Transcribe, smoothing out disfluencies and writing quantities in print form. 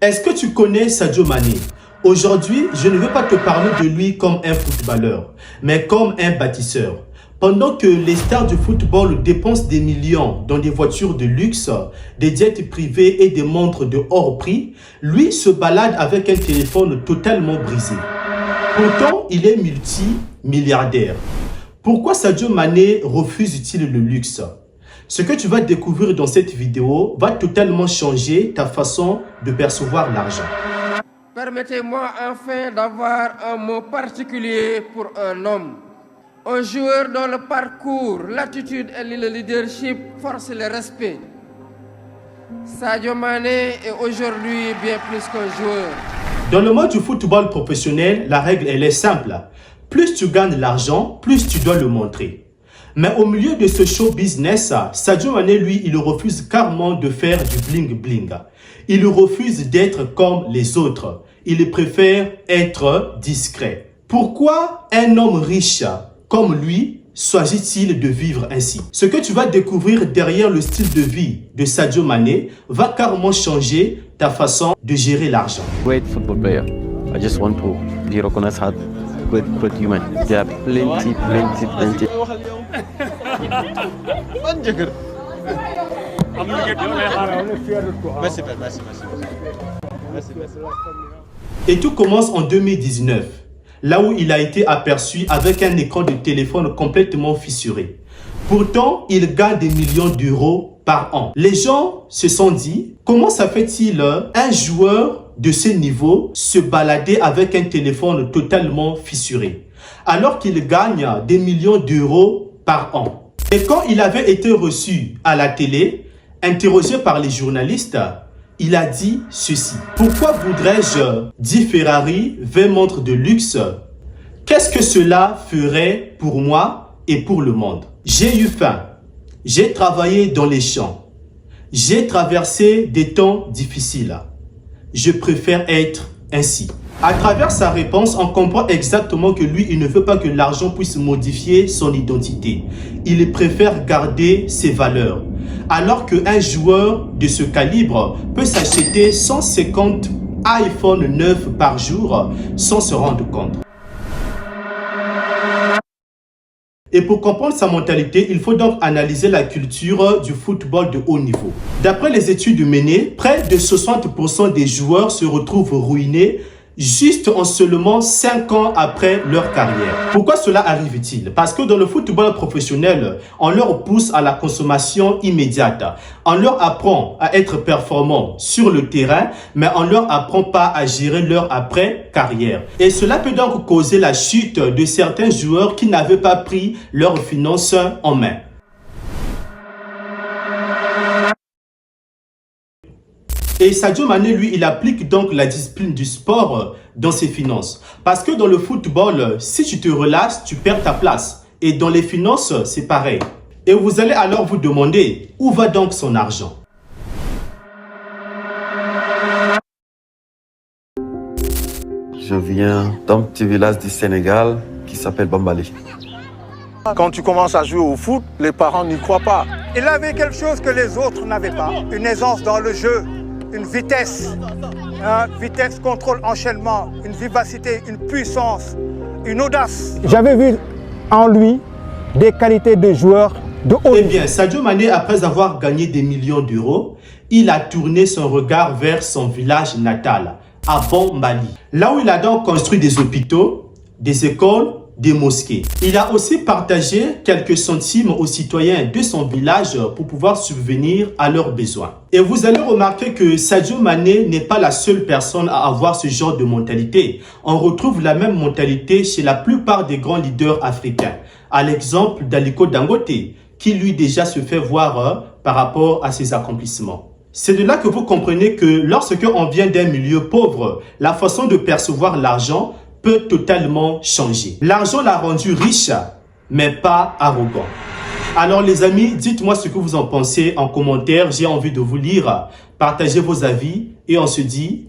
Est-ce que tu connais Sadio Mané? Aujourd'hui, je ne veux pas te parler de lui comme un footballeur, mais comme un bâtisseur. Pendant que les stars du football dépensent des millions dans des voitures de luxe, des jets privés et des montres de hors prix, lui se balade avec un téléphone totalement brisé. Pourtant, il est multimilliardaire. Pourquoi Sadio Mané refuse-t-il le luxe? Ce que tu vas découvrir dans cette vidéo va totalement changer ta façon de percevoir l'argent. Permettez-moi enfin d'avoir un mot particulier pour un homme. Un joueur dont le parcours, l'attitude et le leadership forcent le respect. Sadio Mané est aujourd'hui bien plus qu'un joueur. Dans le monde du football professionnel, la règle elle est simple. Plus tu gagnes l'argent, plus tu dois le montrer. Mais au milieu de ce show business, Sadio Mané, lui, il refuse carrément de faire du bling bling. Il refuse d'être comme les autres. Il préfère être discret. Pourquoi un homme riche comme lui s'agit-il de vivre ainsi? Ce que tu vas découvrir derrière le style de vie de Sadio Mané va carrément changer ta façon de gérer l'argent. Great football player. I just want to be recognized as great human. There are plenty. Merci. Et tout commence en 2019, là où il a été aperçu avec un écran de téléphone complètement fissuré. Pourtant, il gagne des millions d'euros par an. Les gens se sont dit, comment ça fait-il un joueur de ce niveau se balader avec un téléphone totalement fissuré, alors qu'il gagne des millions d'euros par an? Et quand il avait été reçu à la télé, interrogé par les journalistes, il a dit ceci. Pourquoi voudrais-je 10 Ferrari, 20 montres de luxe? Qu'est-ce que cela ferait pour moi et pour le monde? J'ai eu faim. J'ai travaillé dans les champs. J'ai traversé des temps difficiles. Je préfère être ainsi. À travers sa réponse, on comprend exactement que lui, il ne veut pas que l'argent puisse modifier son identité. Il préfère garder ses valeurs. Alors qu'un joueur de ce calibre peut s'acheter 150 iPhone 9 par jour sans se rendre compte. Et pour comprendre sa mentalité, il faut donc analyser la culture du football de haut niveau. D'après les études menées, près de 60% des joueurs se retrouvent ruinés juste en seulement 5 ans après leur carrière. Pourquoi cela arrive-t-il? Parce que dans le football professionnel, on leur pousse à la consommation immédiate. On leur apprend à être performants sur le terrain, mais on ne leur apprend pas à gérer leur après-carrière. Et cela peut donc causer la chute de certains joueurs qui n'avaient pas pris leurs finances en main. Et Sadio Mané, lui, il applique donc la discipline du sport dans ses finances. Parce que dans le football, si tu te relâches, tu perds ta place. Et dans les finances, c'est pareil. Et vous allez alors vous demander, où va donc son argent? Je viens d'un petit village du Sénégal qui s'appelle Bambali. Quand tu commences à jouer au foot, les parents n'y croient pas. Il avait quelque chose que les autres n'avaient pas. Une aisance dans le jeu, une vitesse, vitesse, contrôle, enchaînement, une vivacité, une puissance, une audace. J'avais vu en lui des qualités de joueur de haut niveau. Eh bien, Sadio Mané, après avoir gagné des millions d'euros, il a tourné son regard vers son village natal, à Bambali. Là où il a donc construit des hôpitaux, des écoles, des mosquées. Il a aussi partagé quelques centimes aux citoyens de son village pour pouvoir subvenir à leurs besoins. Et vous allez remarquer que Sadio Mané n'est pas la seule personne à avoir ce genre de mentalité. On retrouve la même mentalité chez la plupart des grands leaders africains. À l'exemple d'Aliko Dangote, qui lui déjà se fait voir par rapport à ses accomplissements. C'est de là que vous comprenez que lorsque on vient d'un milieu pauvre, la façon de percevoir l'argent peut totalement changer. L'argent l'a rendu riche, mais pas arrogant. Alors les amis, dites-moi ce que vous en pensez en commentaire. J'ai envie de vous lire. Partagez vos avis et on se dit